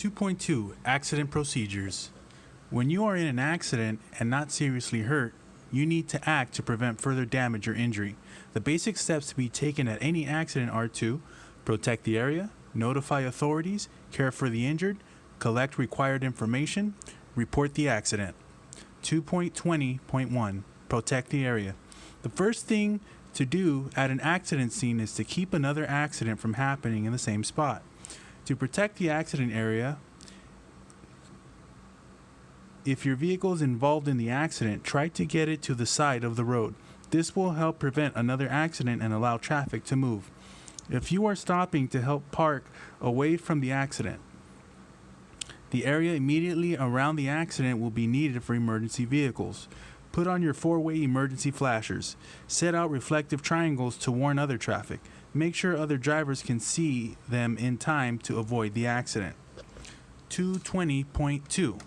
2.2 Accident Procedures. When you are in an accident and not seriously hurt, you need to act to prevent further damage or injury. The basic steps to be taken at any accident are to protect the area, notify authorities, care for the injured, collect required information, report the accident. 2.20.1 Protect the area. The first thing to do at an accident scene is to keep another accident from happening in the same spot. To protect the accident area, if your vehicle is involved in the accident, try to get it to the side of the road. This will help prevent another accident and allow traffic to move. If you are stopping to help park away from the accident, the area immediately around the accident will be needed for emergency vehicles. Put on your four-way emergency flashers. Set out reflective triangles to warn other traffic. Make sure other drivers can see them in time to avoid the accident. 220.2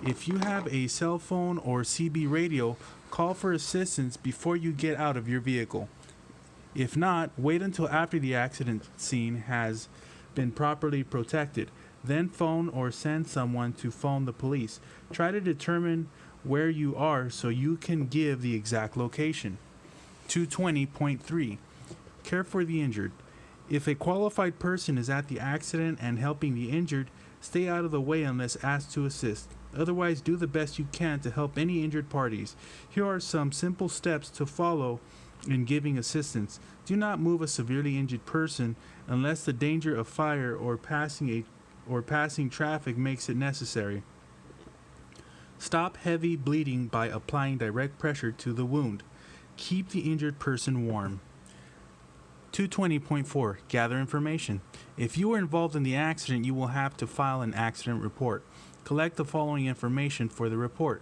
If you have a cell phone or CB radio, call for assistance before you get out of your vehicle. If not, wait until after the accident scene has been properly protected. Then phone or send someone to phone the police. Try to determine where you are so you can give the exact location. 220.3 Care for the injured. If a qualified person is at the accident and helping the injured, stay out of the way unless asked to assist. Otherwise, do the best you can to help any injured parties. Here are some simple steps to follow in giving assistance. Do not move a severely injured person unless the danger of fire or passing traffic makes it necessary. Stop heavy bleeding by applying direct pressure to the wound. Keep the injured person warm. 220.4 Gather information. If you were involved in the accident, you will have to file an accident report. Collect the following information for the report: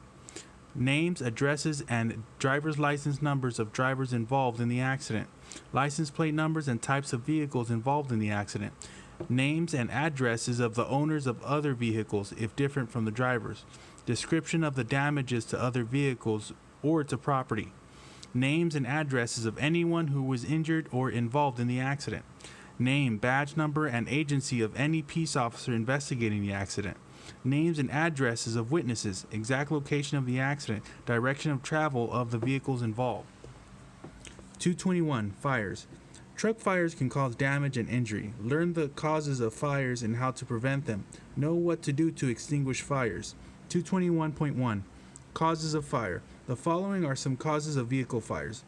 names, addresses, and driver's license numbers of drivers involved in the accident, license plate numbers and types of vehicles involved in the accident, names and addresses of the owners of other vehicles if different from the drivers, description of the damages to other vehicles or to property, names and addresses of anyone who was injured or involved in the accident, name, badge number, and agency of any peace officer investigating the accident, names and addresses of witnesses, exact location of the accident, direction of travel of the vehicles involved. 221 Fires. Truck fires can cause damage and injury. Learn the causes of fires and how to prevent them. Know what to do to extinguish fires. 221.1 Causes of fire. The following are some causes of vehicle fires.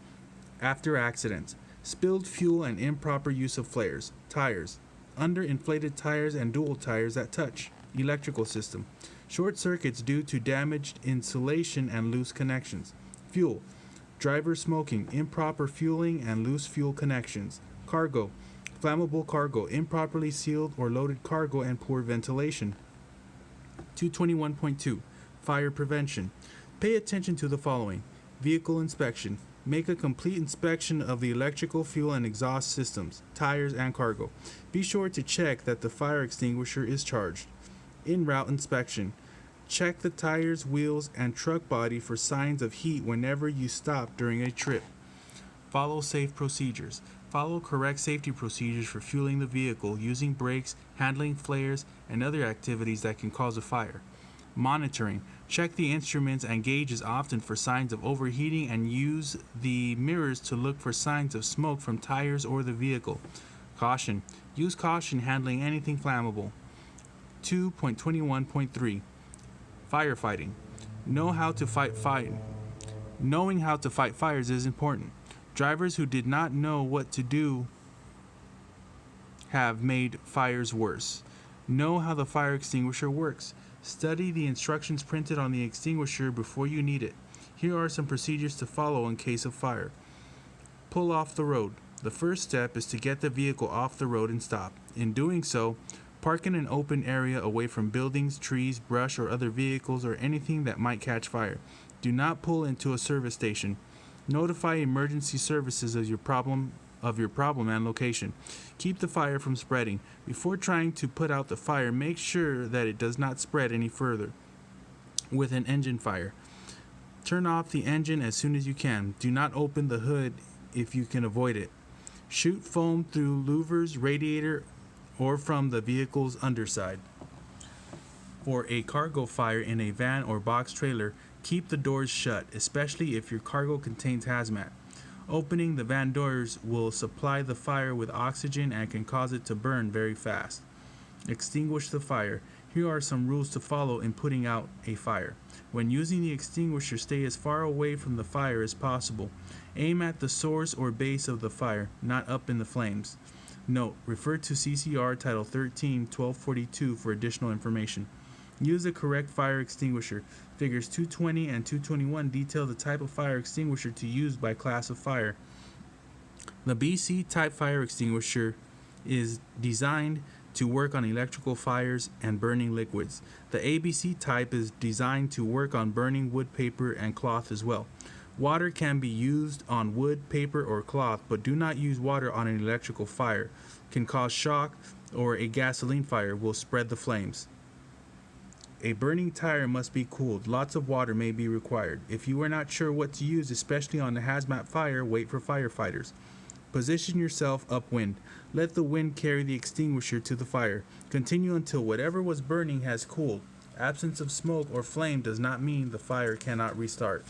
After accidents: spilled fuel and improper use of flares. Tires: underinflated tires and dual tires that touch. Electrical system: short circuits due to damaged insulation and loose connections. Fuel: driver smoking, improper fueling, and loose fuel connections. Cargo: flammable cargo, improperly sealed or loaded cargo, and poor ventilation. 221.2 Fire prevention. Pay attention to the following: vehicle inspection. Make a complete inspection of the electrical, fuel, and exhaust systems, tires, and cargo. Be sure to check that the fire extinguisher is charged. En route inspection. Check the tires, wheels, and truck body for signs of heat whenever you stop during a trip. Follow safe procedures. Follow correct safety procedures for fueling the vehicle, using brakes, handling flares, and other activities that can cause a fire. Monitoring. Check the instruments and gauges often for signs of overheating and use the mirrors to look for signs of smoke from tires or the vehicle. Caution. Use caution handling anything flammable. 2.21.3 Firefighting. Knowing how to fight fires is important. Drivers who did not know what to do have made fires worse. Know how the fire extinguisher works. Study the instructions printed on the extinguisher before you need it. Here are some procedures to follow in case of fire. Pull off the road. The first step is to get the vehicle off the road and stop. In doing so, park in an open area away from buildings, trees, brush, or other vehicles or anything that might catch fire. Do not pull into a service station. Notify emergency services of your problem and location. Keep the fire from spreading. Before trying to put out the fire, make sure that it does not spread any further. With an engine fire, turn off the engine as soon as you can. Do not open the hood if you can avoid it. Shoot foam through louvers, radiator, or from the vehicle's underside. For a cargo fire in a van or box trailer, keep the doors shut, especially if your cargo contains hazmat. Opening the van doors will supply the fire with oxygen and can cause it to burn very fast. Extinguish the fire. Here are some rules to follow in putting out a fire. When using the extinguisher, stay as far away from the fire as possible. Aim at the source or base of the fire, not up in the flames. Note, refer to CCR Title 13, 1242 for additional information. Use the correct fire extinguisher. Figures 220 and 221 detail the type of fire extinguisher to use by class of fire. The BC type fire extinguisher is designed to work on electrical fires and burning liquids. The ABC type is designed to work on burning wood, paper, and cloth as well. Water can be used on wood, paper, or cloth, but do not use water on an electrical fire. Can cause shock, or a gasoline fire will spread the flames. A burning tire must be cooled. Lots of water may be required. If you are not sure what to use, especially on a hazmat fire, wait for firefighters. Position yourself upwind. Let the wind carry the extinguisher to the fire. Continue until whatever was burning has cooled. Absence of smoke or flame does not mean the fire cannot restart.